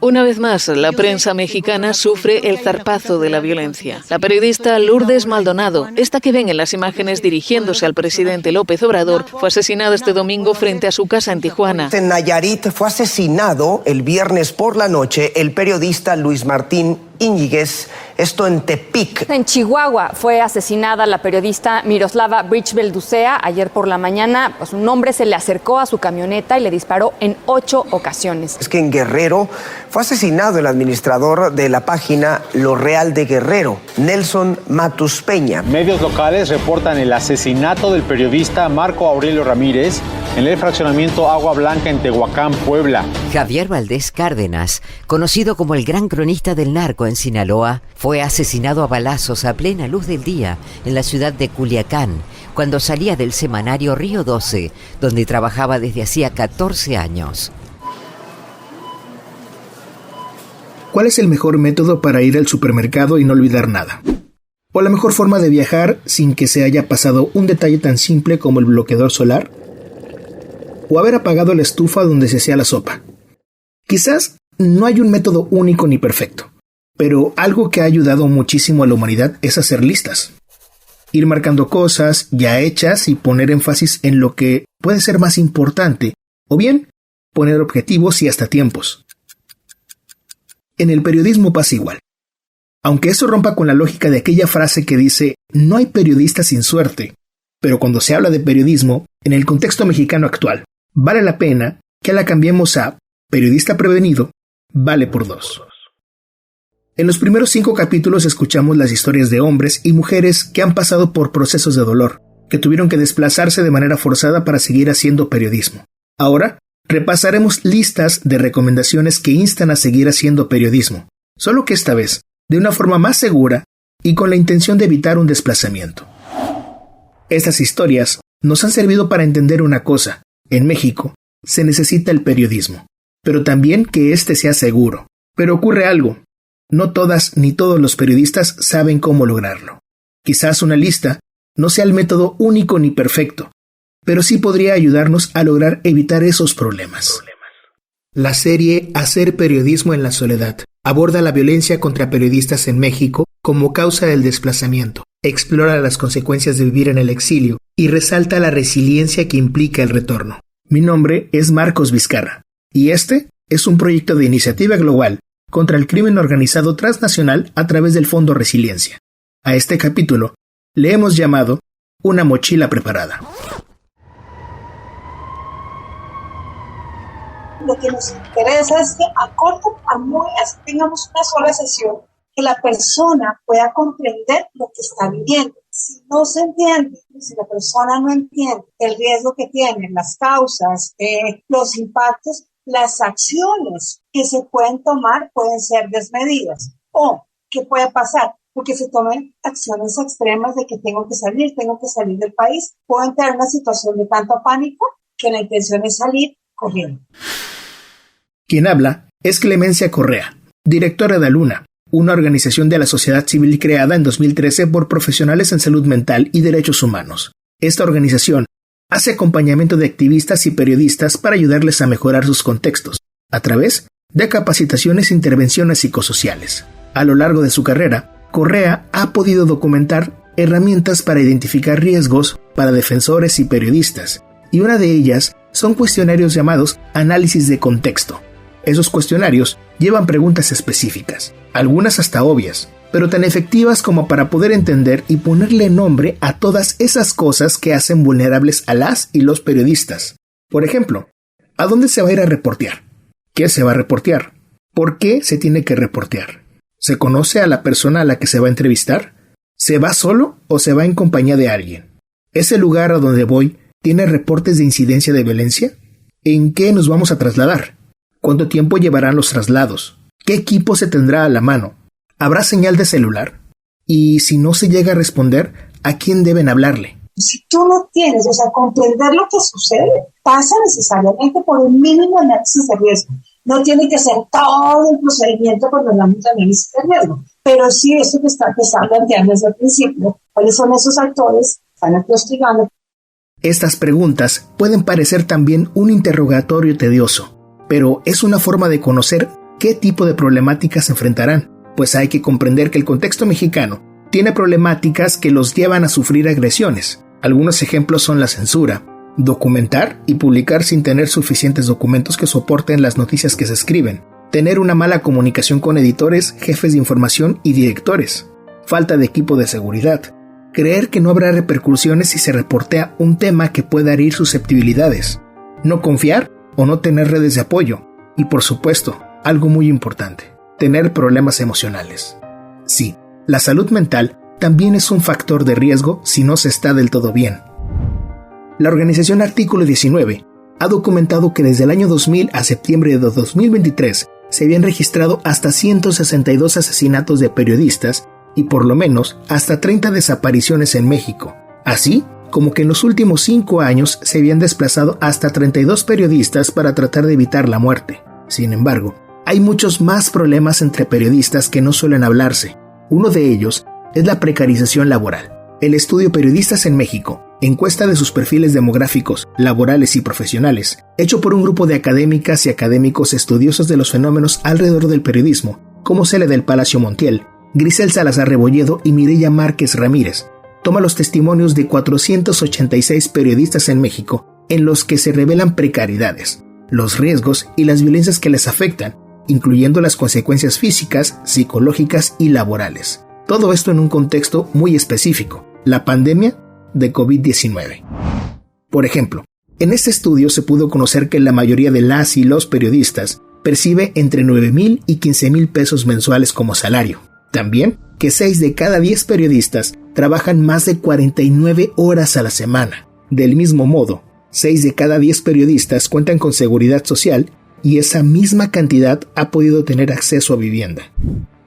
Una vez más, la prensa mexicana sufre el zarpazo de la violencia. La periodista Lourdes Maldonado, esta que ven en las imágenes dirigiéndose al presidente López Obrador, fue asesinada este domingo frente a su casa en Tijuana. En Nayarit fue asesinado el viernes por la noche el periodista Luis Martín Íñiguez, esto en Tepic. En Chihuahua fue asesinada la periodista Miroslava Brecht-Belducea. Ayer por la mañana, un hombre se le acercó a su camioneta y le disparó en 8 ocasiones. Es que en Guerrero fue asesinado el administrador de la página Lo Real de Guerrero, Nelson Matus Peña. Medios locales reportan el asesinato del periodista Marco Aurelio Ramírez en el fraccionamiento Agua Blanca en Tehuacán, Puebla. Javier Valdés Cárdenas, conocido como el gran cronista del narco en Sinaloa, fue asesinado a balazos a plena luz del día en la ciudad de Culiacán, cuando salía del semanario Río 12, donde trabajaba desde hacía 14 años. ¿Cuál es el mejor método para ir al supermercado y no olvidar nada? ¿O la mejor forma de viajar sin que se haya pasado un detalle tan simple como el bloqueador solar? ¿O haber apagado la estufa donde se hacía la sopa? Quizás no hay un método único ni perfecto, pero algo que ha ayudado muchísimo a la humanidad es hacer listas. Ir marcando cosas ya hechas y poner énfasis en lo que puede ser más importante, o bien poner objetivos y hasta tiempos. En el periodismo pasa igual. Aunque eso rompa con la lógica de aquella frase que dice no hay periodista sin suerte, pero cuando se habla de periodismo, en el contexto mexicano actual, vale la pena que la cambiemos a periodista prevenido, vale por 2. En los primeros 5 capítulos escuchamos las historias de hombres y mujeres que han pasado por procesos de dolor, que tuvieron que desplazarse de manera forzada para seguir haciendo periodismo. Ahora, repasaremos listas de recomendaciones que instan a seguir haciendo periodismo, solo que esta vez, de una forma más segura y con la intención de evitar un desplazamiento. Estas historias nos han servido para entender una cosa: en México se necesita el periodismo, pero también que éste sea seguro. Pero ocurre algo: no todas ni todos los periodistas saben cómo lograrlo. Quizás una lista no sea el método único ni perfecto, pero sí podría ayudarnos a lograr evitar esos problemas. La serie Hacer periodismo en la soledad aborda la violencia contra periodistas en México como causa del desplazamiento, explora las consecuencias de vivir en el exilio y resalta la resiliencia que implica el retorno. Mi nombre es Marcos Vizcarra y este es un proyecto de iniciativa global contra el crimen organizado transnacional a través del Fondo Resiliencia. A este capítulo le hemos llamado Una mochila preparada. Lo que nos interesa es que así tengamos una sola sesión, que la persona pueda comprender lo que está viviendo. Si no se entiende, si la persona no entiende el riesgo que tiene, las causas, los impactos, las acciones que se pueden tomar pueden ser desmedidas. O, ¿qué puede pasar? Porque se tomen acciones extremas de que tengo que salir del país. Puedo entrar en una situación de tanto pánico que la intención es salir corriendo. Quien habla es Clemencia Correa, directora de Aluna, una organización de la sociedad civil creada en 2013 por profesionales en salud mental y derechos humanos. Esta organización hace acompañamiento de activistas y periodistas para ayudarles a mejorar sus contextos, a través de capacitaciones e intervenciones psicosociales. A lo largo de su carrera, Correa ha podido documentar herramientas para identificar riesgos para defensores y periodistas, y una de ellas son cuestionarios llamados análisis de contexto. Esos cuestionarios llevan preguntas específicas, algunas hasta obvias, pero tan efectivas como para poder entender y ponerle nombre a todas esas cosas que hacen vulnerables a las y los periodistas. Por ejemplo, ¿a dónde se va a ir a reportear? ¿Qué se va a reportear? ¿Por qué se tiene que reportear? ¿Se conoce a la persona a la que se va a entrevistar? ¿Se va solo o se va en compañía de alguien? ¿Ese lugar a donde voy tiene reportes de incidencia de violencia? ¿En qué nos vamos a trasladar? ¿Cuánto tiempo llevarán los traslados? ¿Qué equipo se tendrá a la mano? ¿Habrá señal de celular? Y si no se llega a responder, ¿a quién deben hablarle? Si tú no tienes, comprender lo que sucede, pasa necesariamente por un mínimo análisis de riesgo. No tiene que ser todo el procedimiento cuando hablamos de análisis de riesgo, pero sí eso que está planteando desde el principio, cuáles son esos actores que están investigando. Estas preguntas pueden parecer también un interrogatorio tedioso, pero es una forma de conocer qué tipo de problemáticas se enfrentarán, pues hay que comprender que el contexto mexicano tiene problemáticas que los llevan a sufrir agresiones. Algunos ejemplos son la censura, documentar y publicar sin tener suficientes documentos que soporten las noticias que se escriben, tener una mala comunicación con editores, jefes de información y directores, falta de equipo de seguridad, creer que no habrá repercusiones si se reportea un tema que pueda herir susceptibilidades, no confiar o no tener redes de apoyo y, por supuesto, algo muy importante, tener problemas emocionales. Sí, la salud mental también es un factor de riesgo si no se está del todo bien. La organización Artículo 19 ha documentado que desde el año 2000 a septiembre de 2023 se habían registrado hasta 162 asesinatos de periodistas y por lo menos hasta 30 desapariciones en México, así como que en los últimos 5 años se habían desplazado hasta 32 periodistas para tratar de evitar la muerte. Sin embargo, hay muchos más problemas entre periodistas que no suelen hablarse. Uno de ellos es la precarización laboral. El estudio Periodistas en México, encuesta de sus perfiles demográficos, laborales y profesionales, hecho por un grupo de académicas y académicos estudiosos de los fenómenos alrededor del periodismo, como Cele del Palacio Montiel, Grisel Salazar Rebolledo y Mireya Márquez Ramírez, toma los testimonios de 486 periodistas en México en los que se revelan precariedades, los riesgos y las violencias que les afectan, incluyendo las consecuencias físicas, psicológicas y laborales. Todo esto en un contexto muy específico, la pandemia de COVID-19. Por ejemplo, en este estudio se pudo conocer que la mayoría de las y los periodistas percibe entre 9,000 y 15,000 pesos mensuales como salario. También que 6 de cada 10 periodistas trabajan más de 49 horas a la semana. Del mismo modo, 6 de cada 10 periodistas cuentan con seguridad social y esa misma cantidad ha podido tener acceso a vivienda.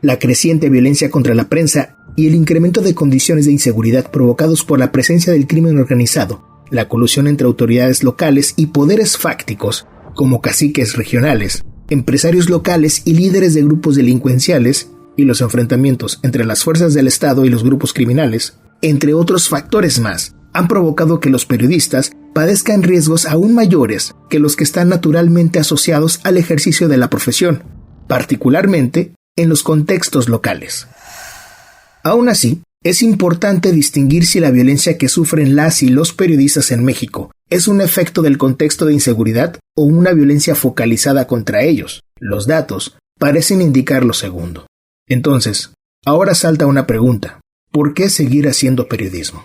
La creciente violencia contra la prensa y el incremento de condiciones de inseguridad provocados por la presencia del crimen organizado, la colusión entre autoridades locales y poderes fácticos, como caciques regionales, empresarios locales y líderes de grupos delincuenciales, y los enfrentamientos entre las fuerzas del Estado y los grupos criminales, entre otros factores más, han provocado que los periodistas padezcan riesgos aún mayores que los que están naturalmente asociados al ejercicio de la profesión, particularmente en los contextos locales. Aún así, es importante distinguir si la violencia que sufren las y los periodistas en México es un efecto del contexto de inseguridad o una violencia focalizada contra ellos. Los datos parecen indicar lo segundo. Entonces, ahora salta una pregunta: ¿por qué seguir haciendo periodismo?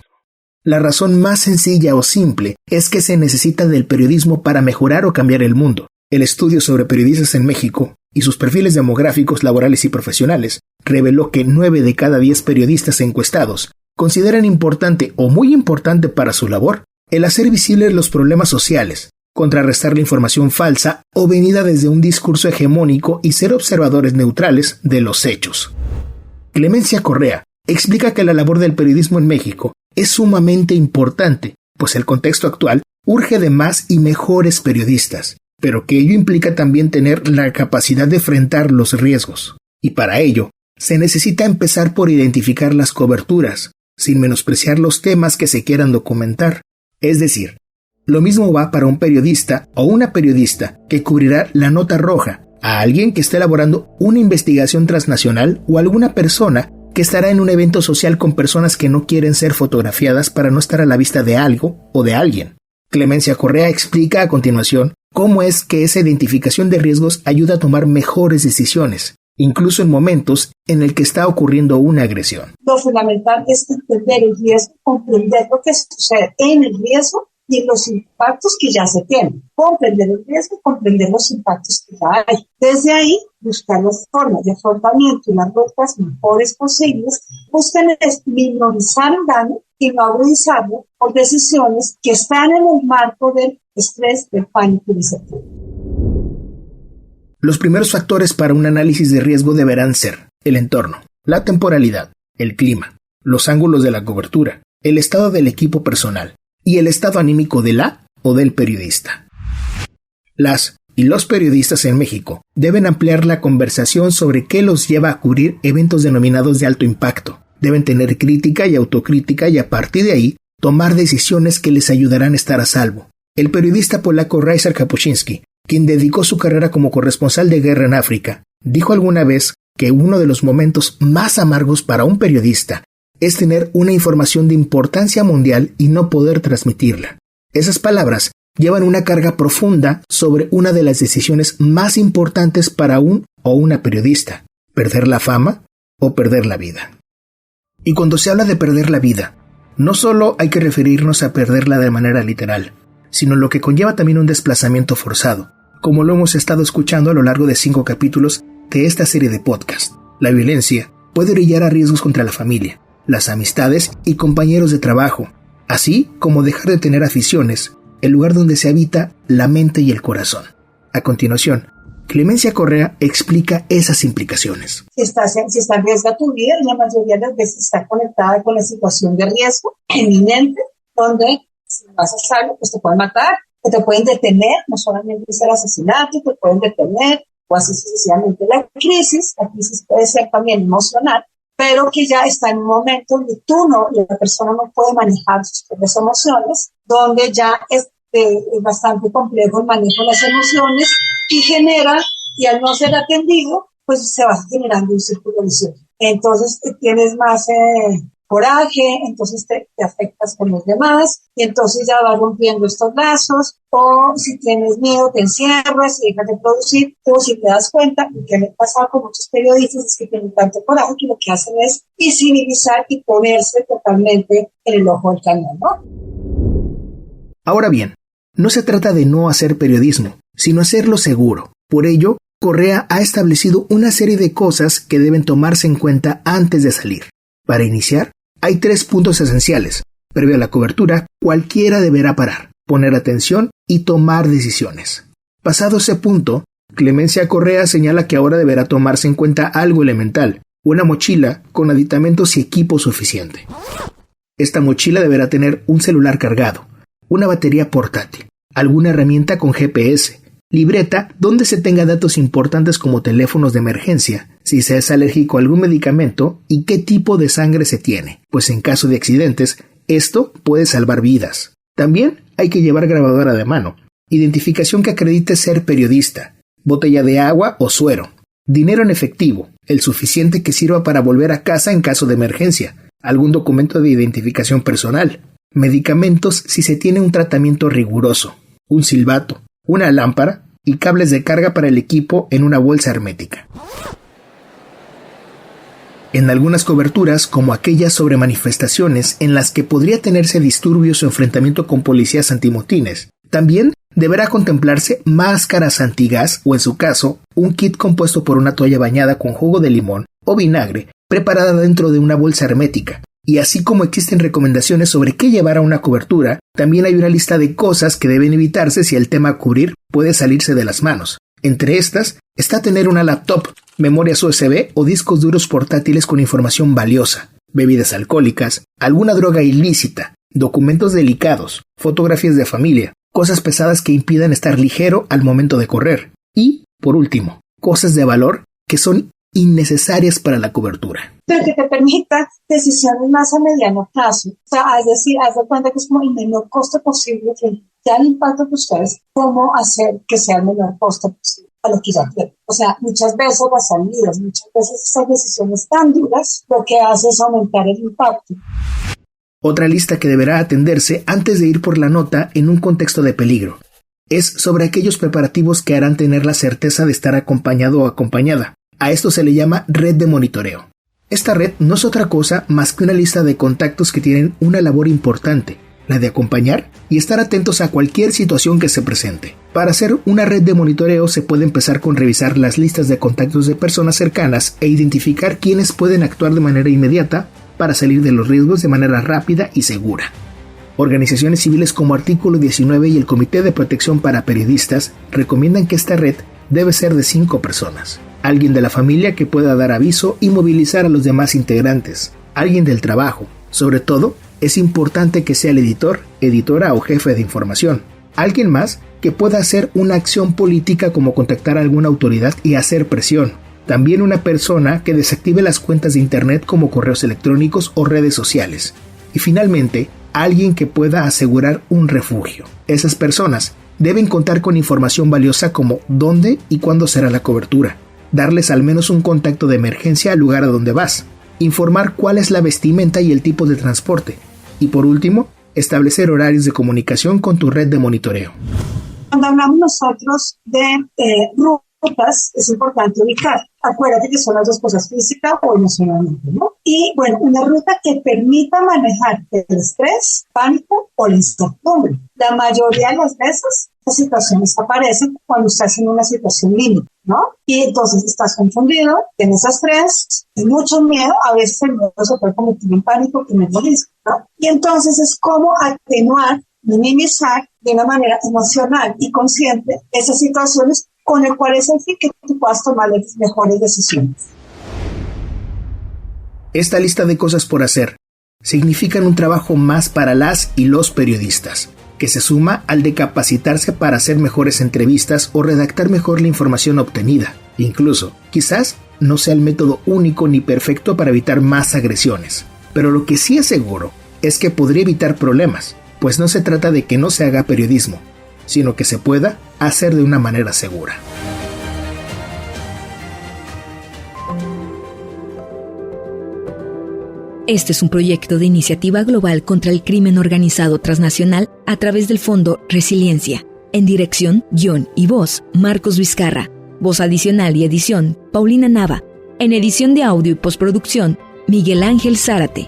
La razón más sencilla o simple es que se necesita del periodismo para mejorar o cambiar el mundo. El estudio sobre periodistas en México y sus perfiles demográficos, laborales y profesionales reveló que 9 de cada 10 periodistas encuestados consideran importante o muy importante para su labor el hacer visibles los problemas sociales, contrarrestar la información falsa o venida desde un discurso hegemónico y ser observadores neutrales de los hechos. Clemencia Correa explica que la labor del periodismo en México es sumamente importante, pues el contexto actual urge de más y mejores periodistas, pero que ello implica también tener la capacidad de enfrentar los riesgos. Y para ello, se necesita empezar por identificar las coberturas, sin menospreciar los temas que se quieran documentar. Es decir, lo mismo va para un periodista o una periodista que cubrirá la nota roja, a alguien que esté elaborando una investigación transnacional o alguna persona que estará en un evento social con personas que no quieren ser fotografiadas para no estar a la vista de algo o de alguien. Clemencia Correa explica a continuación cómo es que esa identificación de riesgos ayuda a tomar mejores decisiones, incluso en momentos en el que está ocurriendo una agresión. Lo fundamental es entender el riesgo, comprender lo que sucede en el riesgo y los impactos que ya se tienen. Comprender el riesgo y comprender los impactos que ya hay. Desde ahí, buscar las formas de afrontamiento y las rutas mejores posibles. Buscan minorizar el daño y no agudizarlo por decisiones que están en el marco del estrés, del pánico y del incertidumbre. Los primeros factores para un análisis de riesgo deberán ser el entorno, la temporalidad, el clima, los ángulos de la cobertura, el estado del equipo personal y el estado anímico de la o del periodista. Las y los periodistas en México deben ampliar la conversación sobre qué los lleva a cubrir eventos denominados de alto impacto. Deben tener crítica y autocrítica y a partir de ahí tomar decisiones que les ayudarán a estar a salvo. El periodista polaco Ryszard Kapuscinski, quien dedicó su carrera como corresponsal de guerra en África, Dijo alguna vez que uno de los momentos más amargos para un periodista es tener una información de importancia mundial y no poder transmitirla. Esas palabras llevan una carga profunda sobre una de las decisiones más importantes para un o una periodista: perder la fama o perder la vida. Y cuando se habla de perder la vida, no solo hay que referirnos a perderla de manera literal, sino lo que conlleva también un desplazamiento forzado, como lo hemos estado escuchando a lo largo de 5 capítulos de esta serie de podcast. La violencia puede orillar a riesgos contra la familia, las amistades y compañeros de trabajo, así como dejar de tener aficiones, el lugar donde se habita la mente y el corazón. A continuación, Clemencia Correa explica esas implicaciones. Si está en riesgo tu vida, la mayoría de las veces está conectada con la situación de riesgo eminente, donde si vas a salvo, pues te pueden matar, o te pueden detener, no solamente es el asesinato, te pueden detener, o así sucesivamente. La crisis puede ser también emocional, pero que ya está en un momento donde la persona no puede manejar sus propias emociones, donde ya es bastante complejo el manejo de las emociones y al no ser atendido, pues se va generando un círculo vicioso. Entonces tienes más coraje, entonces te afectas con los demás y entonces ya vas rompiendo estos lazos, o si tienes miedo te encierras y dejas de producir, o si te das cuenta, y que me ha pasado con muchos periodistas, es que tienen tanto coraje que lo que hacen es visibilizar y ponerse totalmente en el ojo del cañón, ¿no? Ahora bien, no se trata de no hacer periodismo, sino hacerlo seguro. Por ello, Correa ha establecido una serie de cosas que deben tomarse en cuenta antes de salir. Para iniciar, hay 3 puntos esenciales. Previo a la cobertura, cualquiera deberá parar, poner atención y tomar decisiones. Pasado ese punto, Clemencia Correa señala que ahora deberá tomarse en cuenta algo elemental: una mochila con aditamentos y equipo suficiente. Esta mochila deberá tener un celular cargado, una batería portátil, alguna herramienta con GPS, libreta donde se tenga datos importantes como teléfonos de emergencia, si se es alérgico a algún medicamento y qué tipo de sangre se tiene, pues en caso de accidentes, esto puede salvar vidas. También hay que llevar grabadora de mano, identificación que acredite ser periodista, botella de agua o suero, dinero en efectivo, el suficiente que sirva para volver a casa en caso de emergencia, algún documento de identificación personal, medicamentos si se tiene un tratamiento riguroso, un silbato, una lámpara y cables de carga para el equipo en una bolsa hermética. En algunas coberturas, como aquellas sobre manifestaciones en las que podría tenerse disturbios o enfrentamiento con policías antimotines, también deberá contemplarse máscaras antigas o, en su caso, un kit compuesto por una toalla bañada con jugo de limón o vinagre preparada dentro de una bolsa hermética. Y así como existen recomendaciones sobre qué llevar a una cobertura, también hay una lista de cosas que deben evitarse si el tema a cubrir puede salirse de las manos. Entre estas está tener una laptop, memorias USB o discos duros portátiles con información valiosa, bebidas alcohólicas, alguna droga ilícita, documentos delicados, fotografías de familia, cosas pesadas que impidan estar ligero al momento de correr. Y, por último, cosas de valor que son innecesarias para la cobertura. Pero que te permita decisiones más a mediano plazo. O sea, es decir, haz de cuenta que es como el menor costo posible frente al impacto que ustedes, cómo hacer que sea el menor costo posible a lo que ya quieren. O sea, muchas veces las salidas, muchas veces esas decisiones tan duras, lo que hace es aumentar el impacto. Otra lista que deberá atenderse antes de ir por la nota en un contexto de peligro es sobre aquellos preparativos que harán tener la certeza de estar acompañado o acompañada. A esto se le llama red de monitoreo. Esta red no es otra cosa más que una lista de contactos que tienen una labor importante, la de acompañar y estar atentos a cualquier situación que se presente. Para hacer una red de monitoreo se puede empezar con revisar las listas de contactos de personas cercanas e identificar quiénes pueden actuar de manera inmediata para salir de los riesgos de manera rápida y segura. Organizaciones civiles como Artículo 19 y el Comité de Protección para Periodistas recomiendan que esta red debe ser de 5 personas. Alguien de la familia que pueda dar aviso y movilizar a los demás integrantes. Alguien del trabajo. Sobre todo, es importante que sea el editor, editora o jefe de información. Alguien más que pueda hacer una acción política como contactar a alguna autoridad y hacer presión. También una persona que desactive las cuentas de internet como correos electrónicos o redes sociales. Y finalmente, alguien que pueda asegurar un refugio. Esas personas deben contar con información valiosa como dónde y cuándo será la cobertura, darles al menos un contacto de emergencia al lugar a donde vas, informar cuál es la vestimenta y el tipo de transporte, y por último, establecer horarios de comunicación con tu red de monitoreo. Cuando hablamos nosotros de rutas, es importante ubicar. Acuérdate que son las dos cosas, física o emocionalmente, ¿no? Y bueno, una ruta que permita manejar el estrés, pánico o la incertidumbre. La mayoría de las veces las situaciones aparecen cuando estás en una situación límite, ¿no? Y entonces estás confundido, tienes estrés, tienes mucho miedo, a veces el miedo se puede convertir en pánico, que me dice, ¿no? Y entonces es como atenuar, minimizar de una manera emocional y consciente esas situaciones con el cual es el fin que tú puedas tomar las mejores decisiones. Esta lista de cosas por hacer significan un trabajo más para las y los periodistas, que se suma al de capacitarse para hacer mejores entrevistas o redactar mejor la información obtenida. Incluso, quizás no sea el método único ni perfecto para evitar más agresiones, pero lo que sí es seguro es que podría evitar problemas, pues no se trata de que no se haga periodismo, sino que se pueda hacer de una manera segura. Este es un proyecto de iniciativa global contra el crimen organizado transnacional a través del Fondo Resiliencia. En dirección, guión y voz, Marcos Vizcarra. Voz adicional y edición, Paulina Nava. En edición de audio y postproducción, Miguel Ángel Zárate.